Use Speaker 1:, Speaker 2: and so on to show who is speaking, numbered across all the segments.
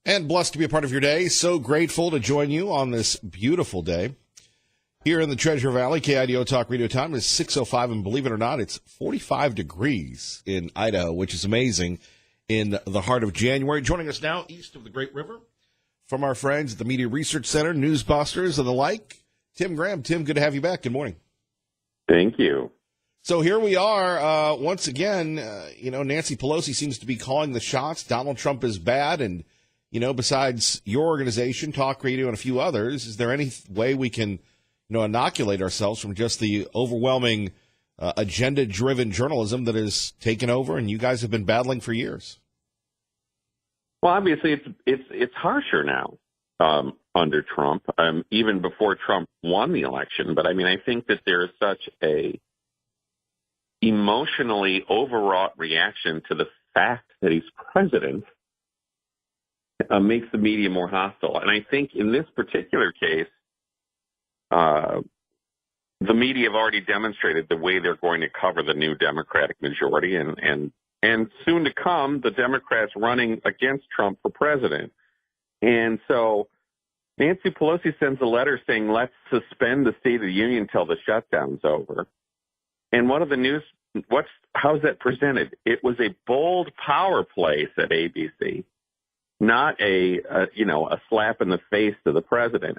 Speaker 1: And blessed to be a part of your day. So grateful to join you on this beautiful day. Here in the Treasure Valley, KIDO Talk Radio time is 6:05, and believe it or not, it's 45 degrees in Idaho, which is amazing in the heart of January. Joining us now, east of the Great River, from our friends at the Media Research Center, Newsbusters, and the like, Tim Graham. Tim, good to have you back. Good morning.
Speaker 2: Thank you.
Speaker 1: So here we are once again. Nancy Pelosi seems to be calling the shots. Donald Trump is bad, and besides your organization, Talk Radio, and a few others, is there any way we can, inoculate ourselves from just the overwhelming agenda-driven journalism that has taken over and you guys have been battling for years?
Speaker 2: Well, obviously, it's harsher now under Trump, even before Trump won the election. But I think that there is such a emotionally overwrought reaction to the fact that he's president. Makes the media more hostile. And I think in this particular case, the media have already demonstrated the way they're going to cover the new Democratic majority and soon to come, the Democrats running against Trump for president. And so Nancy Pelosi sends a letter saying, let's suspend the State of the Union until the shutdown's over. And how's that presented? It was a bold power play, said ABC. Not a slap in the face to the president.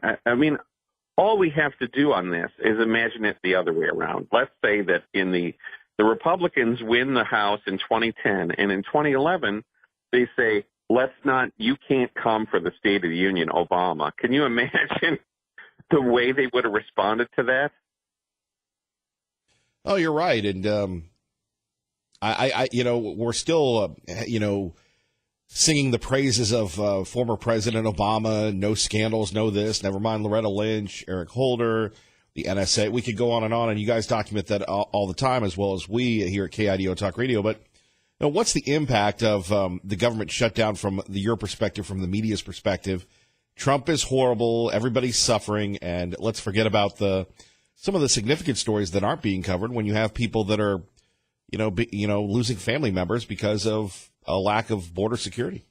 Speaker 2: All we have to do on this is imagine it the other way around. Let's say that in the Republicans win the House in 2010, and in 2011 they say, you can't come for the State of the Union, Obama. Can you imagine the way they would have responded to that?
Speaker 1: Oh, you're right, and we're still singing the praises of former President Obama, no scandals, no this, never mind Loretta Lynch, Eric Holder, the NSA. We could go on, and you guys document that all the time, as well as we here at KIDO Talk Radio. But what's the impact of the government shutdown from your perspective, from the media's perspective? Trump is horrible, everybody's suffering, and let's forget about some of the significant stories that aren't being covered when you have people that are losing family members because of a lack of border security.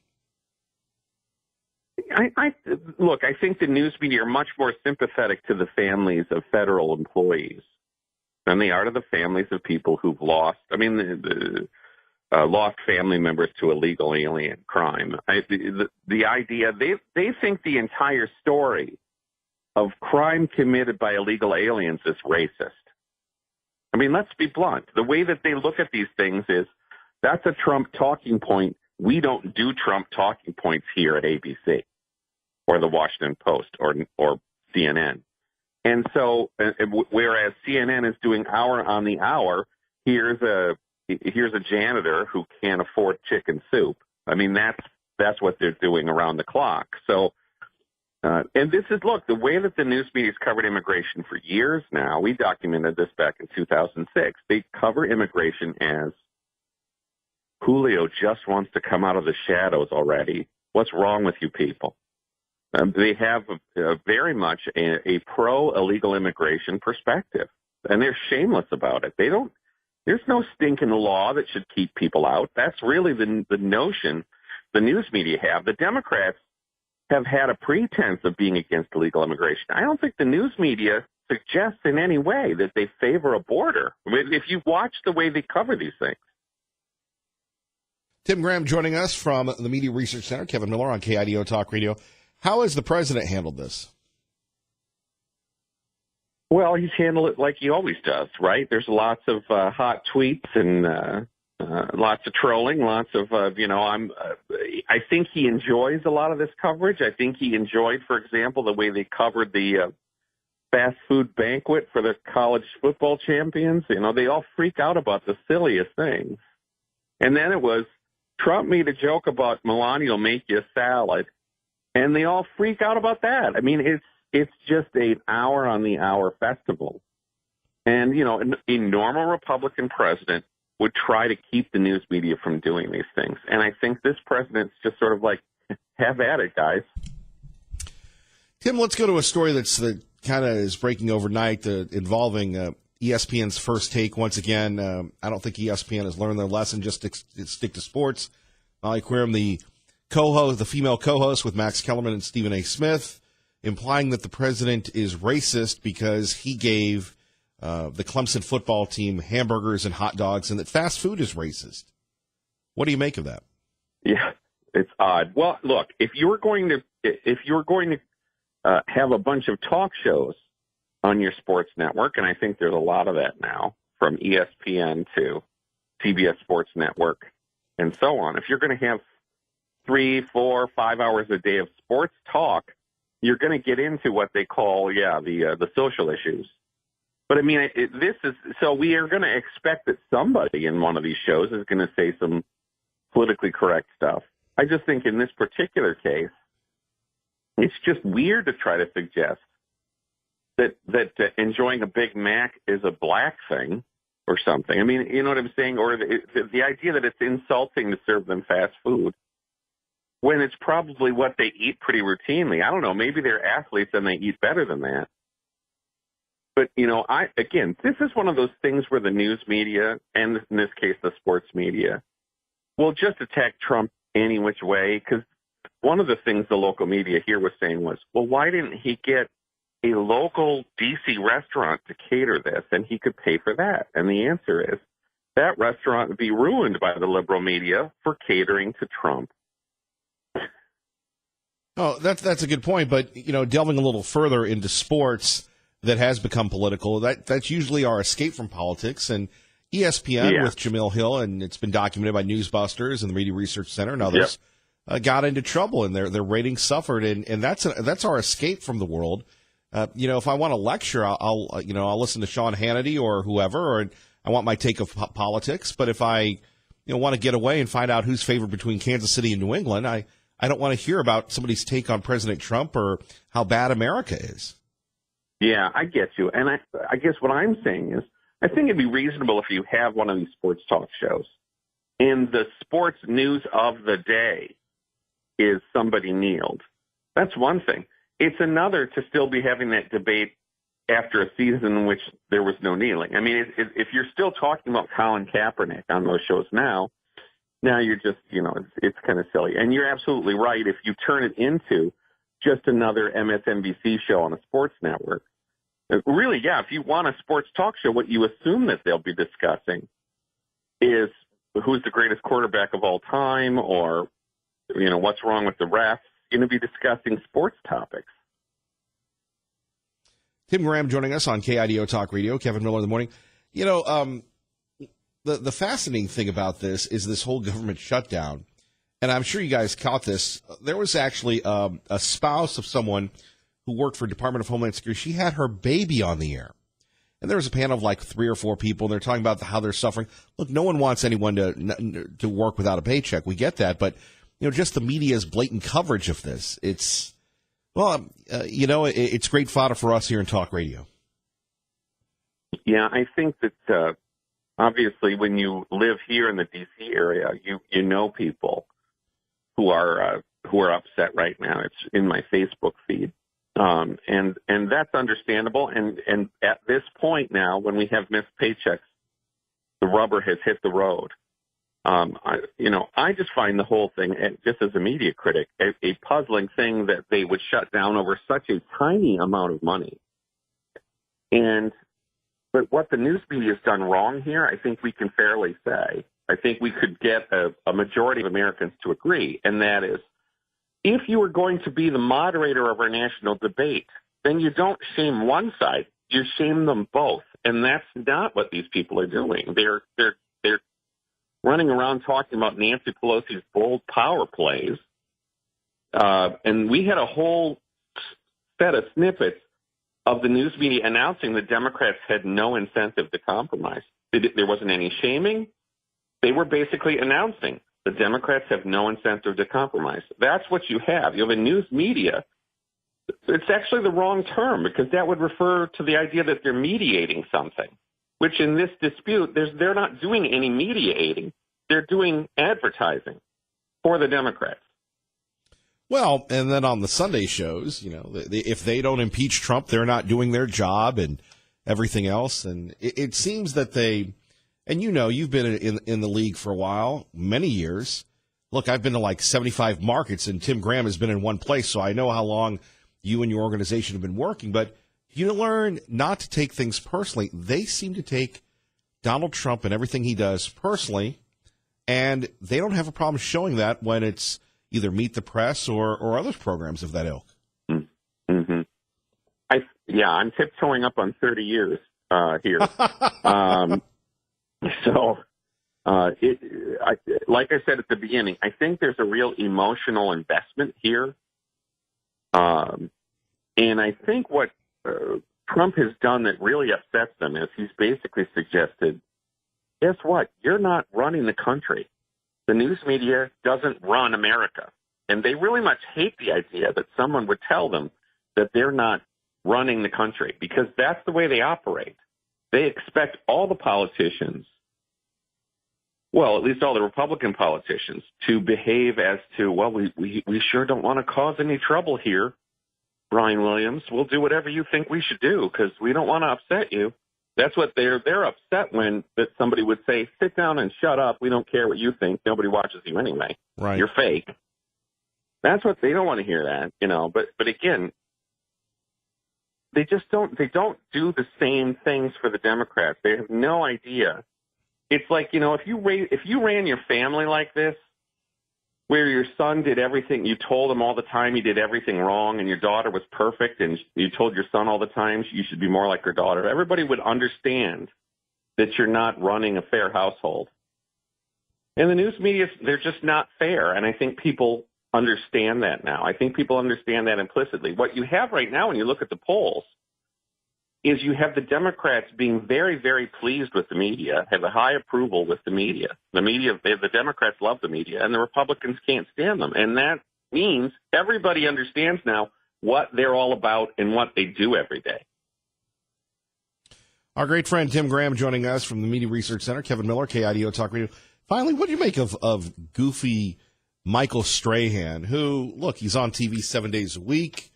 Speaker 2: I think the news media are much more sympathetic to the families of federal employees than they are to the families of people who've lost family members to illegal alien crime. The idea, they think the entire story of crime committed by illegal aliens is racist. Let's be blunt. The way that they look at these things is, that's a Trump talking point. We don't do Trump talking points here at ABC or the Washington Post or CNN. And so, whereas CNN is doing hour on the hour, here's a janitor who can't afford chicken soup. That's what they're doing around the clock. So, and this is, the way that the news media's covered immigration for years now, we documented this back in 2006. They cover immigration as Julio just wants to come out of the shadows already. What's wrong with you people? They have very much a pro-illegal immigration perspective, and they're shameless about it. There's no stinking law that should keep people out. That's really the notion the news media have. The Democrats have had a pretense of being against illegal immigration. I don't think the news media suggests in any way that they favor a border. If you watch the way they cover these things.
Speaker 1: Tim Graham joining us from the Media Research Center, Kevin Miller on KIDO Talk Radio. How has the president handled this?
Speaker 2: Well, he's handled it like he always does, right? There's lots of hot tweets and lots of trolling, lots of, I think he enjoys a lot of this coverage. I think he enjoyed, for example, the way they covered the fast food banquet for the college football champions. They all freak out about the silliest things. And then it was, Trump made a joke about Melania will make you a salad, and they all freak out about that. It's just an hour-on-the-hour festival. And, a normal Republican president would try to keep the news media from doing these things. And I think this president's just sort of like, have at it, guys.
Speaker 1: Tim, let's go to a story that kind of is breaking overnight involving ESPN's First Take once again. I don't think ESPN has learned their lesson just to stick to sports. Molly Querim, the co-host, the female co-host with Max Kellerman and Stephen A. Smith, implying that the president is racist because he gave the Clemson football team hamburgers and hot dogs, and that fast food is racist. What do you make of that?
Speaker 2: Yeah, it's odd. Well, look, if you're going to have a bunch of talk shows on your sports network, and I think there's a lot of that now, from ESPN to CBS Sports Network and so on. If you're going to have 3, 4, 5 hours a day of sports talk, you're going to get into what they call, the social issues. But I mean, so we are going to expect that somebody in one of these shows is going to say some politically correct stuff. I just think in this particular case, it's just weird to try to suggest that enjoying a Big Mac is a black thing or something. I mean, you know what I'm saying? Or the idea that it's insulting to serve them fast food when it's probably what they eat pretty routinely. I don't know. Maybe they're athletes and they eat better than that. But, this is one of those things where the news media, and in this case, the sports media, will just attack Trump any which way. Because one of the things the local media here was saying was, well, why didn't he get a local D.C. restaurant to cater this and he could pay for that? And the answer is that restaurant would be ruined by the liberal media for catering to Trump.
Speaker 1: Oh, that's a good point. But, delving a little further into sports that has become political, that's usually our escape from politics. And ESPN with Jamil Hill, and it's been documented by Newsbusters and the Media Research Center and others, got into trouble and their ratings suffered. And that's our escape from the world. If I want to lecture, I'll listen to Sean Hannity or whoever, or I want my take of politics. But if I, want to get away and find out who's favored between Kansas City and New England, I don't want to hear about somebody's take on President Trump or how bad America is.
Speaker 2: Yeah, I get you. And I guess what I'm saying is, I think it'd be reasonable if you have one of these sports talk shows and the sports news of the day is somebody kneeled. That's one thing. It's another to still be having that debate after a season in which there was no kneeling. I mean, if you're still talking about Colin Kaepernick on those shows now you're just, it's kind of silly. And you're absolutely right. If you turn it into just another MSNBC show on a sports network, really, if you want a sports talk show, what you assume that they'll be discussing is who's the greatest quarterback of all time, or, what's wrong with the refs. You're going to be discussing sports topics.
Speaker 1: Tim Graham joining us on KIDO Talk Radio. Kevin Miller in the morning. The fascinating thing about this is this whole government shutdown, and I'm sure you guys caught this. There was actually a spouse of someone who worked for Department of Homeland Security. She had her baby on the air. And there was a panel of like 3 or 4 people, and they're talking about how they're suffering. Look, no one wants anyone to work without a paycheck. We get that. But, just the media's blatant coverage of this, it's great fodder for us here in Talk Radio.
Speaker 2: Yeah, I think that obviously when you live here in the D.C. area, you know people who are upset right now. It's in my Facebook feed. And that's understandable. And at this point now, when we have missed paychecks, the rubber has hit the road. I just find the whole thing, just as a media critic, a puzzling thing that they would shut down over such a tiny amount of money. But what the news media has done wrong here, I think we can fairly say. I think we could get a majority of Americans to agree, and that is, if you are going to be the moderator of our national debate, then you don't shame one side, you shame them both. And that's not what these people are doing. They're running around talking about Nancy Pelosi's bold power plays. And we had a whole set of snippets of the news media announcing the Democrats had no incentive to compromise. There wasn't any shaming. They were basically announcing the Democrats have no incentive to compromise. That's what you have. You have a news media. It's actually the wrong term, because that would refer to the idea that they're mediating something, which in this dispute, they're not doing any mediating. They're doing advertising for the Democrats.
Speaker 1: Well, and then on the Sunday shows, if they don't impeach Trump, they're not doing their job and everything else. And it seems that they, and you've been in the league for a while, many years. look, I've been to like 75 markets, and Tim Graham has been in one place, so I know how long you and your organization have been working. But you learn not to take things personally. They seem to take Donald Trump and everything he does personally, and they don't have a problem showing that when it's either Meet the Press or other programs of that ilk.
Speaker 2: Mm-hmm. I'm tiptoeing up on 30 years here. Like I said at the beginning, I think there's a real emotional investment here. And I think what Trump has done that really upsets them is he's basically suggested, guess what? You're not running the country. The news media doesn't run America. And they really much hate the idea that someone would tell them that they're not running the country, because that's the way they operate. They expect all the politicians, well, at least all the Republican politicians, to behave as to, well, we sure don't want to cause any trouble here, Brian Williams. We'll do whatever you think we should do because we don't want to upset you. That's what they're upset when that somebody would say, sit down and shut up. We don't care what you think. Nobody watches you anyway.
Speaker 1: Right.
Speaker 2: You're fake. That's what they don't want to hear that, but again, they don't do the same things for the Democrats. They have no idea. It's like, if you ran your family like this, where your son did everything, you told him all the time he did everything wrong, and your daughter was perfect, and you told your son all the time you should be more like your daughter, everybody would understand that you're not running a fair household. And the news media, they're just not fair, and I think people understand that now. I think people understand that implicitly. What you have right now when you look at the polls is you have the Democrats being very, very pleased with the media, have a high approval with the media. The Democrats love the media, and the Republicans can't stand them. And that means everybody understands now what they're all about and what they do every day.
Speaker 1: Our great friend Tim Graham joining us from the Media Research Center, Kevin Miller, KIDO Talk Radio. Finally, what do you make of goofy Michael Strahan, who, look, he's on TV 7 days a week.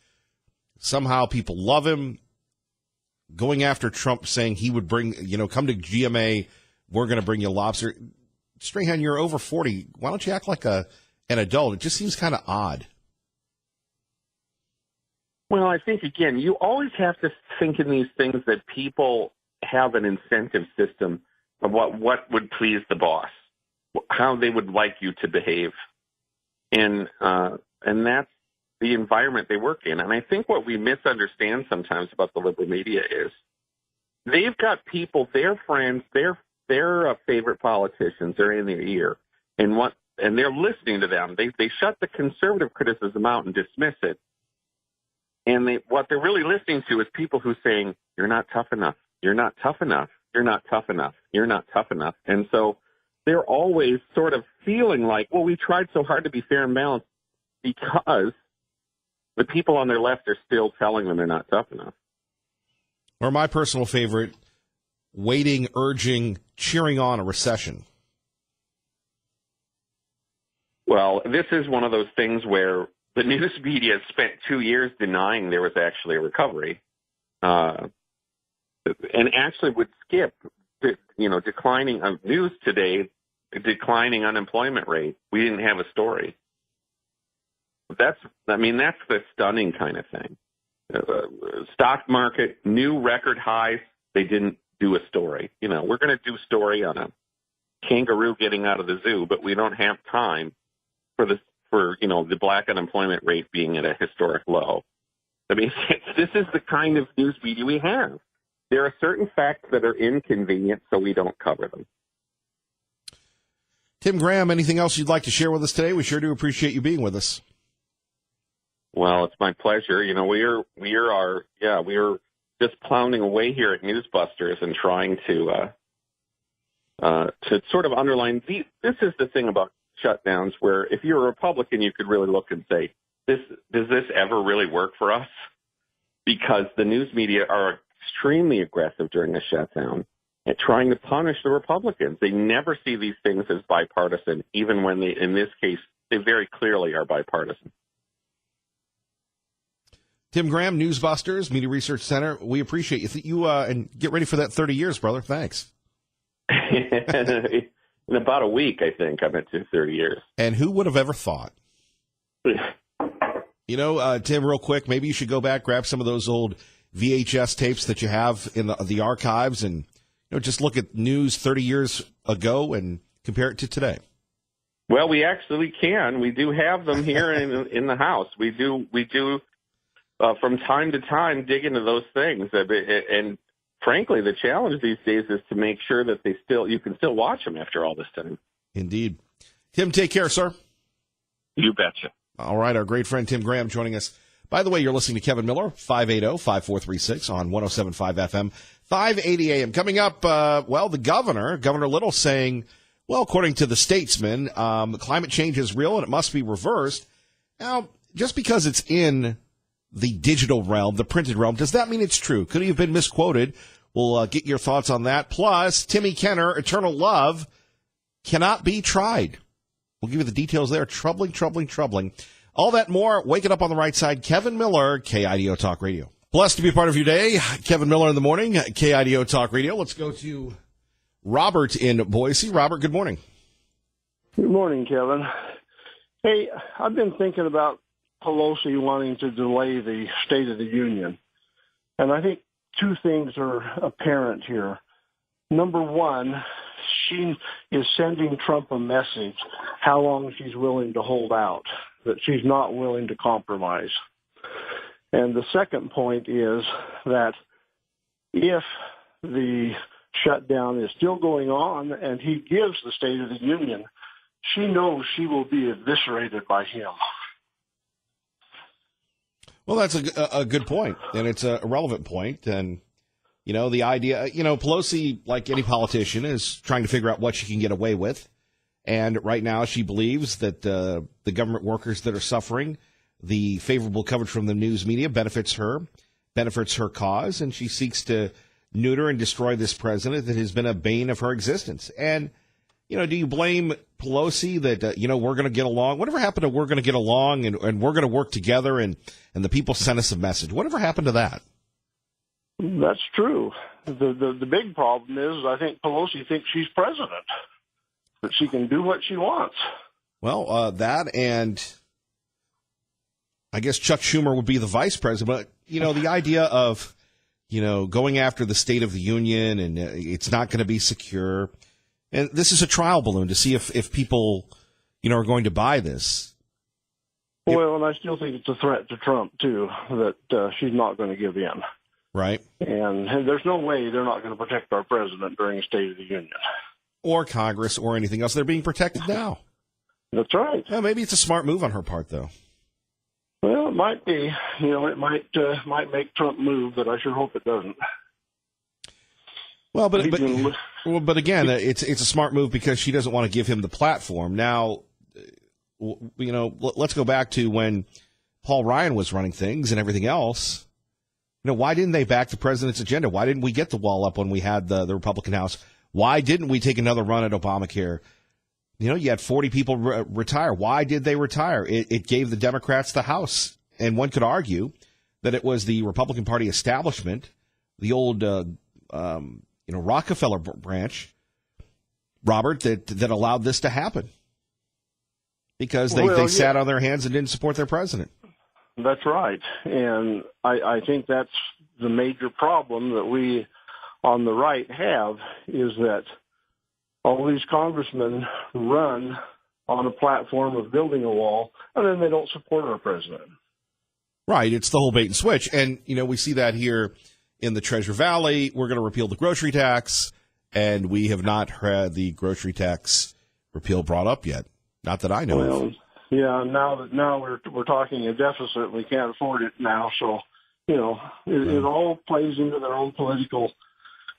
Speaker 1: Somehow people love him. Going after Trump, saying he would bring, come to GMA, we're going to bring you lobster. Strahan, you're over 40. Why don't you act like an adult? It just seems kind of odd.
Speaker 2: Well, I think, again, you always have to think in these things that people have an incentive system of what would please the boss, how they would like you to behave. And that's the environment they work in. And I think what we misunderstand sometimes about the liberal media is they've got people, their friends, their favorite politicians are in their ear, and they're listening to them. They shut the conservative criticism out and dismiss it. And what they're really listening to is people who are saying, you're not tough enough. You're not tough enough. You're not tough enough. You're not tough enough. And so they're always sort of feeling like, well, we tried so hard to be fair and balanced because the people on their left are still telling them they're not tough enough.
Speaker 1: Or my personal favorite, waiting, urging, cheering on a recession.
Speaker 2: Well, this is one of those things where the news media spent 2 years denying there was actually a recovery, and actually would skip, declining news today, declining unemployment rate. We didn't have a story. That's the stunning kind of thing. Stock market, new record highs. They didn't do a story. We're going to do a story on a kangaroo getting out of the zoo, but we don't have time for the black unemployment rate being at a historic low. This is the kind of news media we have. There are certain facts that are inconvenient, so we don't cover them.
Speaker 1: Tim Graham, anything else you'd like to share with us today? We sure do appreciate you being with us.
Speaker 2: Well, it's my pleasure. We're just pounding away here at Newsbusters and trying to sort of underline this is the thing about shutdowns, where if you're a Republican, you could really look and say, does this ever really work for us? Because the news media are extremely aggressive during a shutdown at trying to punish the Republicans. They never see these things as bipartisan, even when in this case, they very clearly are bipartisan.
Speaker 1: Tim Graham, Newsbusters, Media Research Center. We appreciate you. And get ready for that 30 years, brother. Thanks.
Speaker 2: In about a week, I think, I'm at 30 years.
Speaker 1: And who would have ever thought? You know, Tim, real quick, maybe you should go back, grab some of those old VHS tapes that you have in the archives and, just look at news 30 years ago and compare it to today.
Speaker 2: Well, we actually can. We do have them here in the house. We do from time to time dig into those things. And frankly, the challenge these days is to make sure that you can still watch them after all this time.
Speaker 1: Indeed. Tim, take care, sir.
Speaker 2: You betcha.
Speaker 1: All right, our great friend Tim Graham joining us. By the way, you're listening to Kevin Miller, 580-5436 on 107.5 FM, 580 AM. Coming up, the Governor Little saying, well, according to the Statesman, climate change is real and it must be reversed. Now, just because it's in the digital realm, the printed realm, does that mean it's true? Could he have been misquoted? We'll get your thoughts on that. Plus, Timmy Kenner, Eternal Love, cannot be tried. We'll give you the details there. Troubling. All that more, waking up on the right side. Kevin Miller, KIDO Talk Radio. Blessed to be a part of your day. Kevin Miller in the morning, KIDO Talk Radio. Let's go to Robert in Boise. Robert, good morning.
Speaker 3: Good morning, Kevin. Hey, I've been thinking about Pelosi wanting to delay the State of the Union. And I think two things are apparent here. Number one, she is sending Trump a message how long she's willing to hold out, that she's not willing to compromise. And the second point is that if the shutdown is still going on and he gives the State of the Union, she knows she will be eviscerated by him.
Speaker 1: Well, that's a good point, and it's a relevant point. And, the idea, Pelosi, like any politician, is trying to figure out what she can get away with. And right now she believes that the government workers that are suffering, the favorable coverage from the news media benefits her cause, and she seeks to neuter and destroy this president that has been a bane of her existence. And, do you blame Pelosi that, we're going to get along? Whatever happened to we're going to get along and we're going to work together and the people sent us a message? Whatever happened to that?
Speaker 3: That's true. The big problem is I think Pelosi thinks she's president, that she can do what she wants.
Speaker 1: Well, that and I guess Chuck Schumer would be the vice president. But, the idea of, going after the State of the Union and it's not going to be secure. And this is a trial balloon to see if people, are going to buy this.
Speaker 3: Well, and I still think it's a threat to Trump, too, that she's not going to give in.
Speaker 1: Right.
Speaker 3: And there's no way they're not going to protect our president during a State of the Union.
Speaker 1: Or Congress or anything else. They're being protected now.
Speaker 3: That's right.
Speaker 1: Well, maybe it's a smart move on her part, though.
Speaker 3: Well, it might be. It might make Trump move, but I sure hope it doesn't.
Speaker 1: Well, but again, it's a smart move because she doesn't want to give him the platform. Now, let's go back to when Paul Ryan was running things and everything else. Why didn't they back the president's agenda? Why didn't we get the wall up when we had the Republican House? Why didn't we take another run at Obamacare? You had 40 people retire. Why did they retire? It gave the Democrats the House. And one could argue that it was the Republican Party establishment, the old Rockefeller branch, Robert, that allowed this to happen. Because they sat on their hands and didn't support their president.
Speaker 3: That's right. And I think that's the major problem that we on the right have, is that all these congressmen run on a platform of building a wall, and then they don't support our president.
Speaker 1: Right. It's the whole bait and switch. And, we see that here in the Treasure Valley. We're going to repeal the grocery tax, and we have not had the grocery tax repeal brought up yet. Not that I know of.
Speaker 3: Yeah, now we're talking a deficit. We can't afford it now, so it all plays into their own political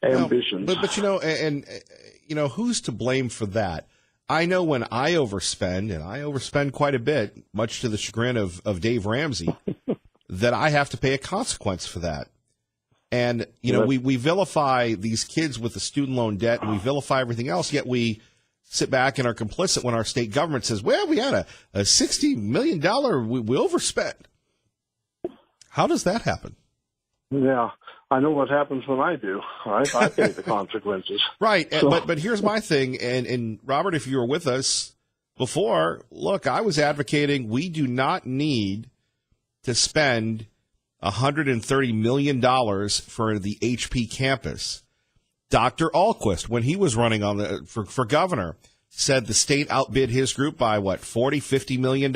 Speaker 3: ambitions.
Speaker 1: But who's to blame for that? I know when I overspend, and I overspend quite a bit, much to the chagrin of Dave Ramsey, that I have to pay a consequence for that. And we vilify these kids with the student loan debt, and we vilify everything else. Yet we sit back and are complicit when our state government says, well, we had a $60 million, we overspent. How does that happen?
Speaker 3: Yeah, I know what happens when I do. I pay the consequences.
Speaker 1: Right.
Speaker 3: So,
Speaker 1: But here's my thing. And Robert, if you were with us before, look, I was advocating we do not need to spend $130 million for the HP campus. Dr. Alquist, when he was running for governor, said the state outbid his group by $40-50 million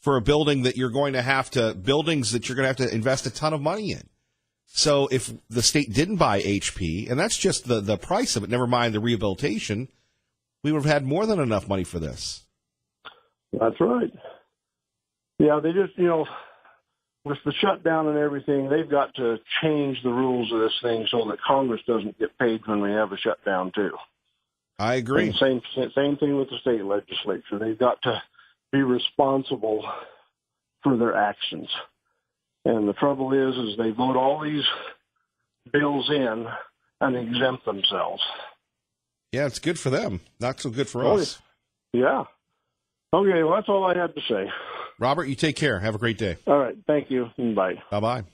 Speaker 1: for a buildings that you're going to have to invest a ton of money in. So if the state didn't buy HP, and that's just the price of it, never mind the rehabilitation, we would have had more than enough money for this.
Speaker 3: that's right. Yeah, they just, with the shutdown and everything, they've got to change the rules of this thing so that Congress doesn't get paid when we have a shutdown too.
Speaker 1: I agree.
Speaker 3: And same thing with the state legislature. They've got to be responsible for their actions. And the trouble is they vote all these bills in and exempt themselves.
Speaker 1: Yeah, it's good for them. Not so good for
Speaker 3: Oh,
Speaker 1: us.
Speaker 3: Yeah. Okay, well, that's all I had to say.
Speaker 1: Robert, you take care. Have a great day.
Speaker 3: All right, thank you, and bye.
Speaker 1: Bye-bye.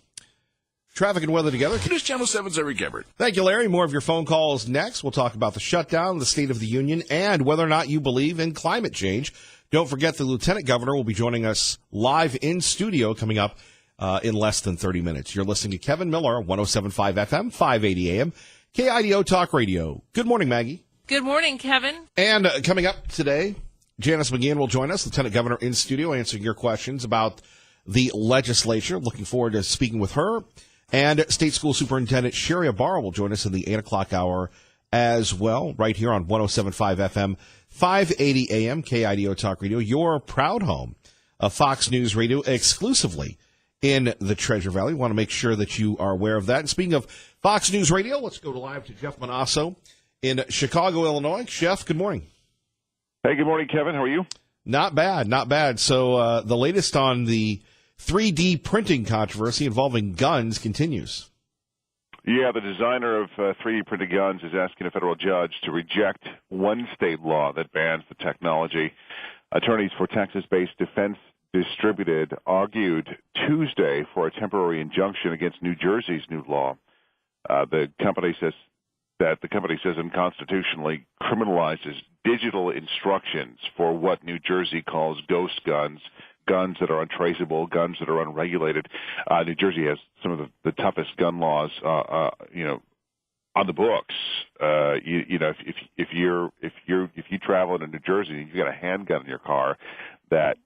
Speaker 1: Traffic and weather together.
Speaker 4: News Channel 7's Eric Everett.
Speaker 1: Thank you, Larry. More of your phone calls next. We'll talk about the shutdown, the State of the Union, and whether or not you believe in climate change. Don't forget the Lieutenant Governor will be joining us live in studio coming up in less than 30 minutes. You're listening to Kevin Miller, 107.5 FM, 580 AM, KIDO Talk Radio. Good morning, Maggie.
Speaker 5: Good morning, Kevin.
Speaker 1: And coming up today, Janice McGeehan will join us, Lieutenant Governor in studio, answering your questions about the legislature. Looking forward to speaking with her. And State School Superintendent Sherry Ibarra will join us in the 8 o'clock hour as well, right here on 107.5 FM, 580 AM, KIDO Talk Radio, your proud home of Fox News Radio, exclusively in the Treasure Valley. We want to make sure that you are aware of that. And speaking of Fox News Radio, let's go live to Jeff Manasso in Chicago, Illinois. Jeff, good morning.
Speaker 6: Hey, good morning, Kevin. How are you?
Speaker 1: Not bad, not bad. So the latest on the 3D printing controversy involving guns continues.
Speaker 6: Yeah, the designer of 3D printed guns is asking a federal judge to reject one state law that bans the technology. Attorneys for Texas-based Defense Distributed argued Tuesday for a temporary injunction against New Jersey's new law. The company says unconstitutionally criminalizes digital instructions for what New Jersey calls ghost guns, guns that are untraceable, guns that are unregulated. New Jersey has some of the toughest gun laws, on the books. If you travel into New Jersey and you've got a handgun in your car that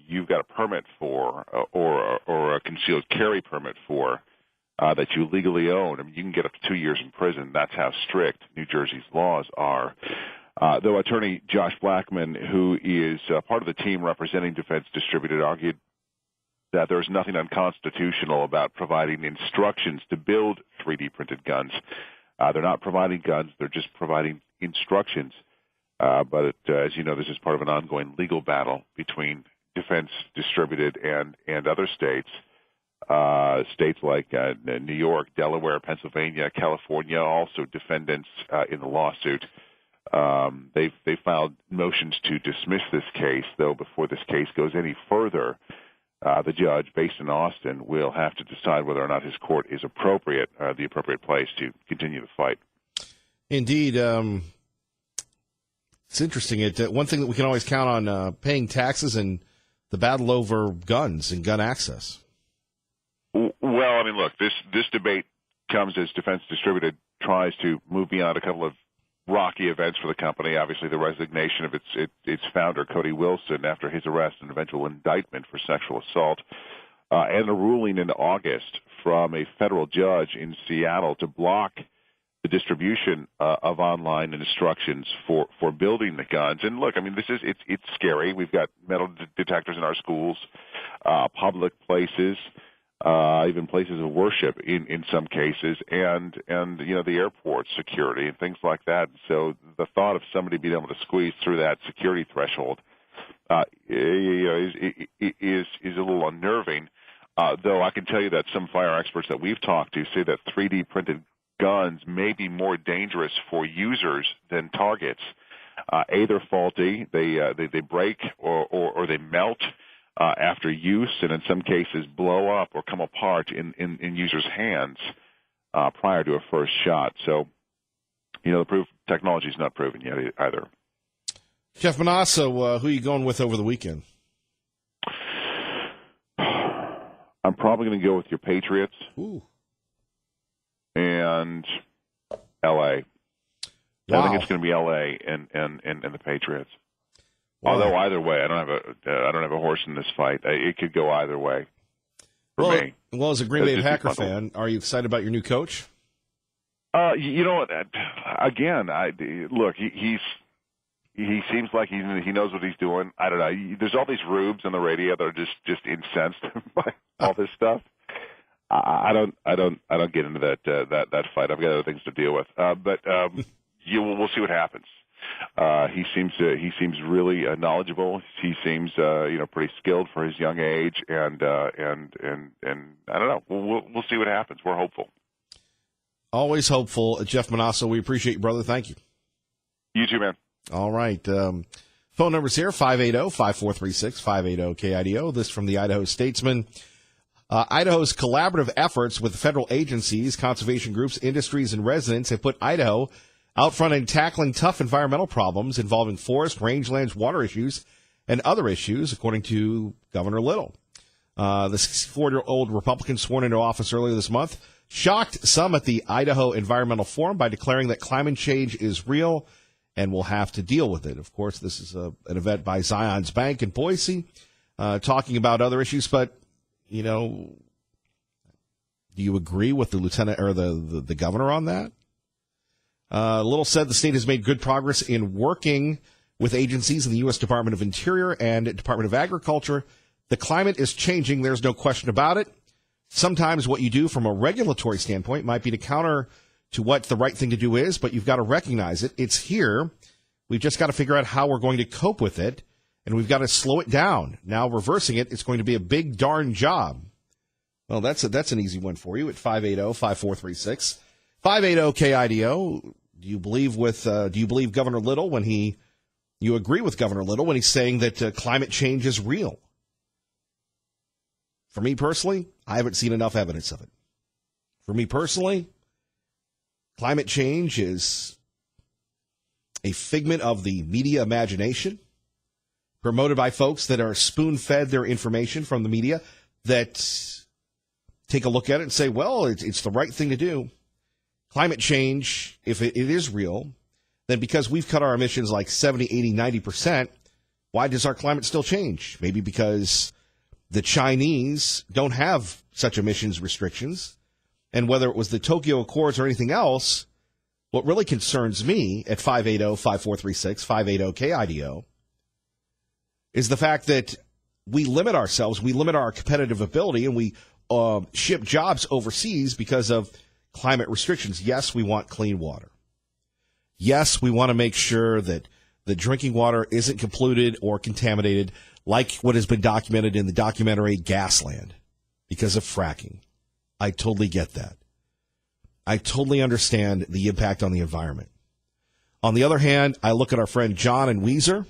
Speaker 6: you've got a permit for, or a concealed carry permit for, that you legally own, I mean, you can get up to 2 years in prison. That's how strict New Jersey's laws are. Though Attorney Josh Blackman, who is part of the team representing Defense Distributed, argued that there is nothing unconstitutional about providing instructions to build 3D printed guns. They're not providing guns, they're just providing instructions. But as you know, this is part of an ongoing legal battle between Defense Distributed and other states. States like New York, Delaware, Pennsylvania, California, also defendants in the lawsuit. They filed motions to dismiss this case, though before this case goes any further, the judge based in Austin will have to decide whether or not his court is the appropriate place to continue the fight.
Speaker 1: Indeed. It's interesting. One thing that we can always count on, paying taxes and the battle over guns and gun access.
Speaker 6: Well, I mean, look, this debate comes as Defense Distributed tries to move beyond a couple of rocky events for the company. Obviously, the resignation of its founder, Cody Wilson, after his arrest and eventual indictment for sexual assault, and a ruling in August from a federal judge in Seattle to block the distribution of online instructions for building the guns. And look, I mean, it's scary. We've got metal detectors in our schools, public places, even places of worship in some cases, and the airport security and things like that. So the thought of somebody being able to squeeze through that security threshold is a little unnerving. Though I can tell you that some fire experts that we've talked to say that 3D printed guns may be more dangerous for users than targets. They're faulty, they break or they melt. after use, and in some cases blow up or come apart in users' hands prior to a first shot. So, the technology is not proven yet either.
Speaker 1: Jeff Manasso, who are you going with over the weekend?
Speaker 6: I'm probably going to go with your Patriots.
Speaker 1: Ooh.
Speaker 6: And L.A.
Speaker 1: Wow.
Speaker 6: I think it's going to be L.A. and the Patriots.
Speaker 1: Wow.
Speaker 6: Although either way, I don't have a horse in this fight. It could go either way for me.
Speaker 1: Well, as a Green Bay Packer fan, are you excited about your new coach?
Speaker 6: You know what? Again, look. He seems like he knows what he's doing. I don't know. There's all these rubes on the radio that are just incensed by all this stuff. I don't get into that fight. I've got other things to deal with. But we'll see what happens. He seems really knowledgeable. He seems pretty skilled for his young age, and I don't know. We'll see what happens. We're hopeful.
Speaker 1: Always hopeful. Jeff Manasso, we appreciate you, brother. Thank you.
Speaker 6: You too, man.
Speaker 1: All right. Phone numbers here, 580-5436, 580-KIDO. This from the Idaho Statesman. Idaho's collaborative efforts with federal agencies, conservation groups, industries, and residents have put Idaho out front in tackling tough environmental problems involving forest, rangelands, water issues, and other issues, according to Governor Little. The 64-year-old Republican sworn into office earlier this month shocked some at the Idaho Environmental Forum by declaring that climate change is real and we'll have to deal with it. Of course, this is an event by Zions Bank in Boise, talking about other issues. But, do you agree with the lieutenant or the governor on that? Little said the state has made good progress in working with agencies in the U.S. Department of Interior and Department of Agriculture. The climate is changing. There's no question about it. Sometimes what you do from a regulatory standpoint might be to counter to what the right thing to do is, but you've got to recognize it. It's here. We've just got to figure out how we're going to cope with it, and we've got to slow it down. Now, reversing it, it's going to be a big darn job. Well, that's an easy one for you at 580-5436. 580-KIDO. Do you believe Governor Little when you agree with Governor Little when he's saying that climate change is real? For me personally, I haven't seen enough evidence of it. For me personally, climate change is a figment of the media imagination, promoted by folks that are spoon-fed their information from the media, that take a look at it and say, well, it's the right thing to do. Climate change, if it is real, then because we've cut our emissions like 70, 80, 90%, why does our climate still change? Maybe because the Chinese don't have such emissions restrictions. And whether it was the Tokyo Accords or anything else, what really concerns me at 580-5436, 580-KIDO, is the fact that we limit ourselves, we limit our competitive ability, and we ship jobs overseas because of climate restrictions. Yes, we want clean water. Yes, we want to make sure that the drinking water isn't polluted or contaminated like what has been documented in the documentary Gasland because of fracking. I totally get that. I totally understand the impact on the environment. On the other hand, I look at our friend John and Weiser,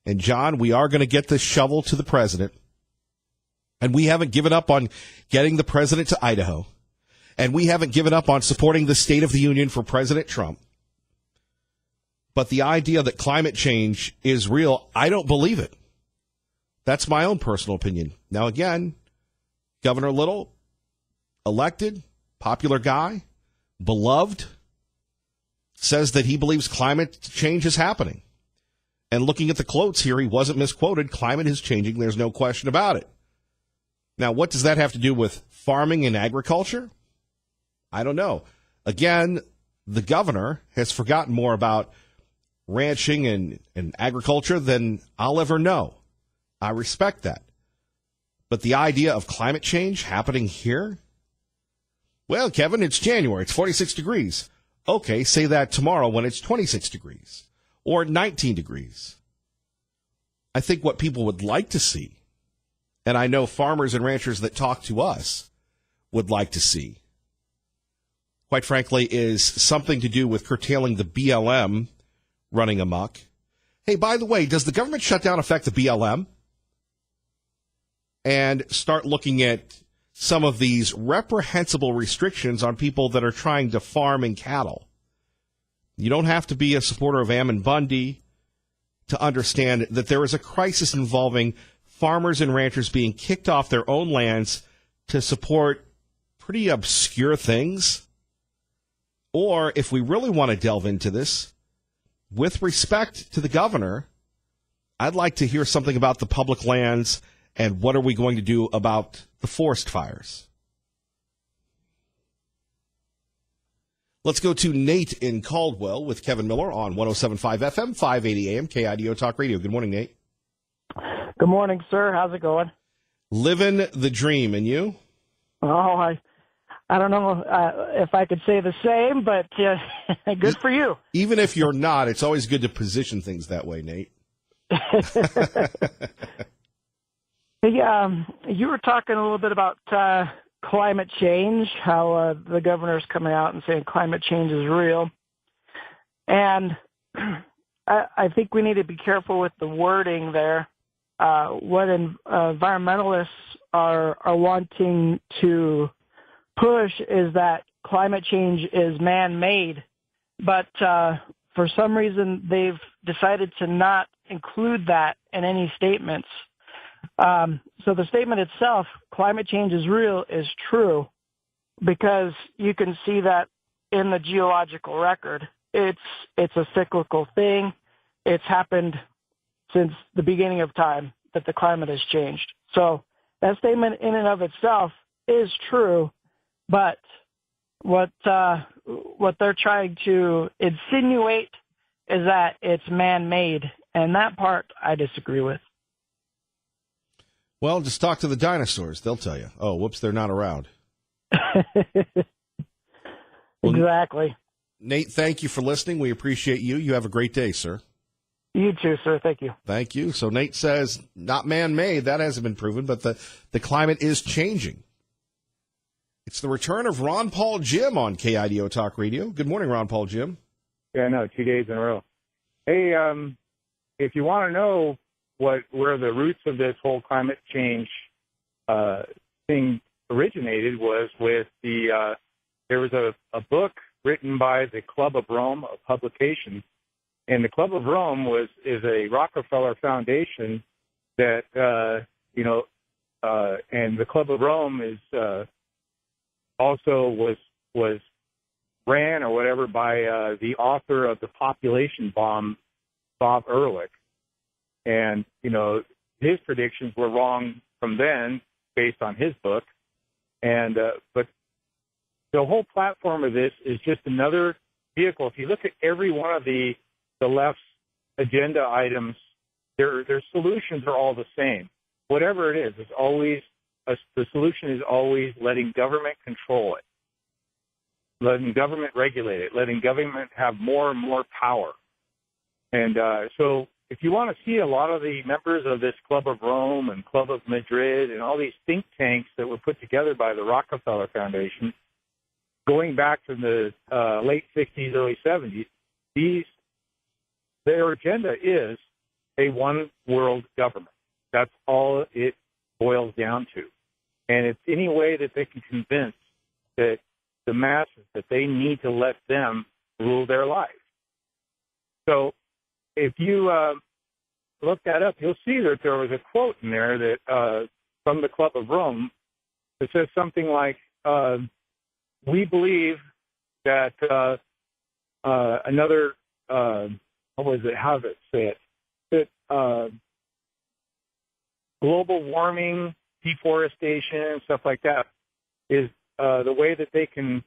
Speaker 1: and John, we are going to get this shovel to the president, and we haven't given up on getting the president to Idaho, and we haven't given up on supporting the State of the Union for President Trump. But the idea that climate change is real, I don't believe it. That's my own personal opinion. Now, again, Governor Little, elected, popular guy, beloved, says that he believes climate change is happening. And looking at the quotes here, he wasn't misquoted. Climate is changing. There's no question about it. Now, what does that have to do with farming and agriculture? I don't know. Again, the governor has forgotten more about ranching and agriculture than I'll ever know. I respect that. But the idea of climate change happening here? Well, Kevin, it's January. It's 46 degrees. Okay, say that tomorrow when it's 26 degrees or 19 degrees. I think what people would like to see, and I know farmers and ranchers that talk to us would like to see, quite frankly, is something to do with curtailing the BLM running amok. Hey, by the way, does the government shutdown affect the BLM? and start looking at some of these reprehensible restrictions on people that are trying to farm and cattle. You don't have to be a supporter of Ammon Bundy to understand that there is a crisis involving farmers and ranchers being kicked off their own lands to support pretty obscure things. Or if we really want to delve into this, with respect to the governor, I'd like to hear something about the public lands and what are we going to do about the forest fires. Let's go to Nate in Caldwell with Kevin Miller on 107.5 FM, 580 AM, KIDO Talk Radio. Good morning, Nate.
Speaker 4: Good morning, sir. How's it going?
Speaker 1: Living the dream, and you?
Speaker 4: Oh, I don't know if I could say the same, but good for you.
Speaker 1: Even if you're not, it's always good to position things that way, Nate.
Speaker 4: Hey, you were talking a little bit about climate change, how the governor's coming out and saying climate change is real. And I think we need to be careful with the wording there. What environmentalists are wanting to push is that climate change is man-made, but for some reason they've decided to not include that in any statements. So the statement itself, climate change is real, is true because you can see that in the geological record. It's a cyclical thing. It's happened since the beginning of time that the climate has changed. So that statement in and of itself is true, but what they're trying to insinuate is that it's man-made, and that part I disagree with.
Speaker 1: Well, just talk to the dinosaurs. They'll tell you. Oh, whoops, they're not around.
Speaker 4: Exactly.
Speaker 1: Nate, thank you for listening. We appreciate you. You have a great day, sir.
Speaker 4: You too, sir. Thank you.
Speaker 1: Thank you. So Nate says, not man-made. That hasn't been proven, but the climate is changing. It's the return of Ron Paul Jim on KIDO Talk Radio. Good morning, Ron Paul Jim.
Speaker 5: Yeah, no, 2 days in a row. Hey, if you want to know where the roots of this whole climate change thing originated was with there was a book written by the Club of Rome, a publication, and the Club of Rome is a Rockefeller Foundation that and the Club of Rome is also was ran or whatever by the author of The Population Bomb, Bob Ehrlich. And, his predictions were wrong from then based on his book. And but the whole platform of this is just another vehicle. If you look at every one of the left's agenda items, their solutions are all the same. Whatever it is, it's always the solution is always letting government control it, letting government regulate it, letting government have more and more power. And so if you want to see a lot of the members of this Club of Rome and Club of Madrid and all these think tanks that were put together by the Rockefeller Foundation, going back to the late 60s, early 70s, their agenda is a one-world government. That's all it boils down to. And it's any way that they can convince that the masses that they need to let them rule their life. So if you look that up, you'll see that there was a quote in there that from the Club of Rome that says something like, we believe that another, what was it, how does it say it, that global warming, deforestation, stuff like that is the way that they can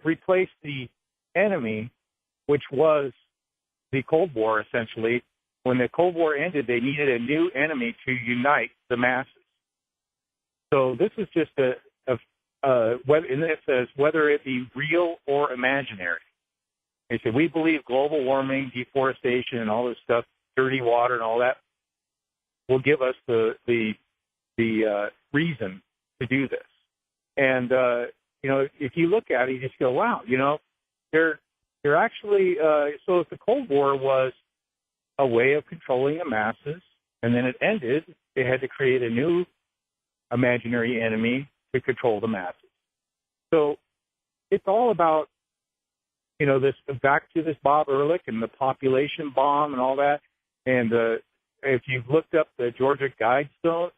Speaker 5: replace the enemy, which was the Cold War, essentially. When the Cold War ended, they needed a new enemy to unite the masses. So this is just and it says whether it be real or imaginary. They said, we believe global warming, deforestation, and all this stuff, dirty water and all that, will give us the reason to do this. And, if you look at it, you just go, wow, they're actually, so if the Cold War was a way of controlling the masses and then it ended. They had to create a new imaginary enemy to control the masses. So it's all about, this back to this Bob Ehrlich and the population bomb and all that. And if you've looked up the Georgia Guidestones,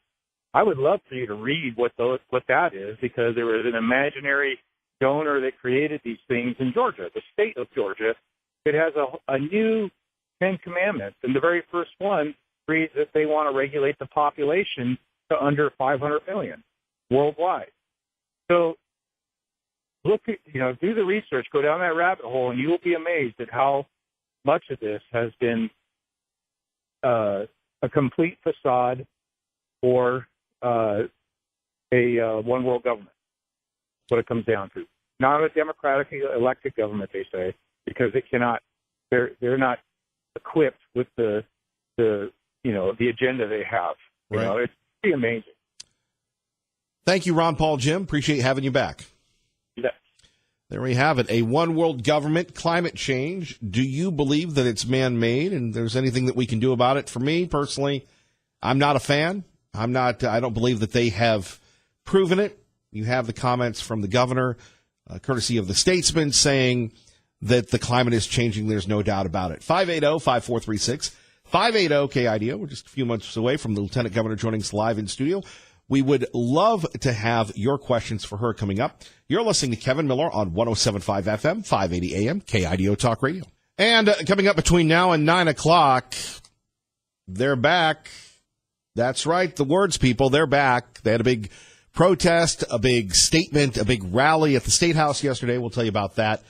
Speaker 5: I would love for you to read what that is, because there was an imaginary donor that created these things in Georgia, the state of Georgia. It has a new 10 Commandments, and the very first one reads that they want to regulate the population to under 500 million worldwide. So look at, do the research, go down that rabbit hole, and you will be amazed at how much of this has been a complete facade for a one world government. What it comes down to. Not a democratically elected government, they say, because it cannot. They're not equipped with the agenda they have. It's pretty amazing.
Speaker 1: Thank you, Ron Paul Jim. Appreciate having you back.
Speaker 5: Yeah.
Speaker 1: There we have it. A one world government, climate change. Do you believe that it's man-made and there's anything that we can do about it? For me, personally, I'm not a fan. I don't believe that they have proven it. You have the comments from the governor, courtesy of the Statesman, saying that the climate is changing. There's no doubt about it. 580-5436. 580-KIDO. We're just a few months away from the Lieutenant Governor joining us live in studio. We would love to have your questions for her coming up. You're listening to Kevin Miller on 107.5 FM, 580 AM, KIDO Talk Radio. And coming up between now and 9 o'clock, they're back. That's right, the words people, they're back. They had a big protest, a big statement, a big rally at the State House yesterday. We'll tell you about that.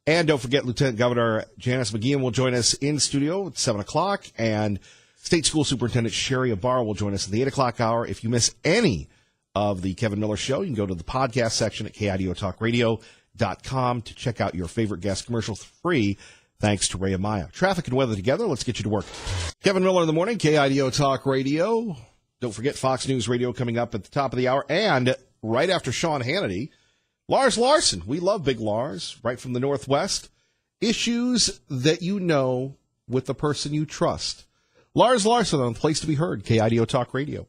Speaker 1: And don't forget, Lieutenant Governor Janice McGeehan will join us in studio at 7 o'clock, and State School Superintendent Sherry Ibarra will join us at the 8 o'clock hour. If you miss any of the Kevin Miller Show, you can go to the podcast section at KIDOTalkRadio.com to check out your favorite guest commercials free, thanks to Ray Amaya. Traffic and weather together. Let's get you to work. Kevin Miller in the morning, KIDO Talk Radio. Don't forget Fox News Radio coming up at the top of the hour. And right after Sean Hannity, Lars Larson. We love Big Lars, right from the Northwest. Issues that you know with the person you trust. Lars Larson on Place to Be Heard, KIDO Talk Radio.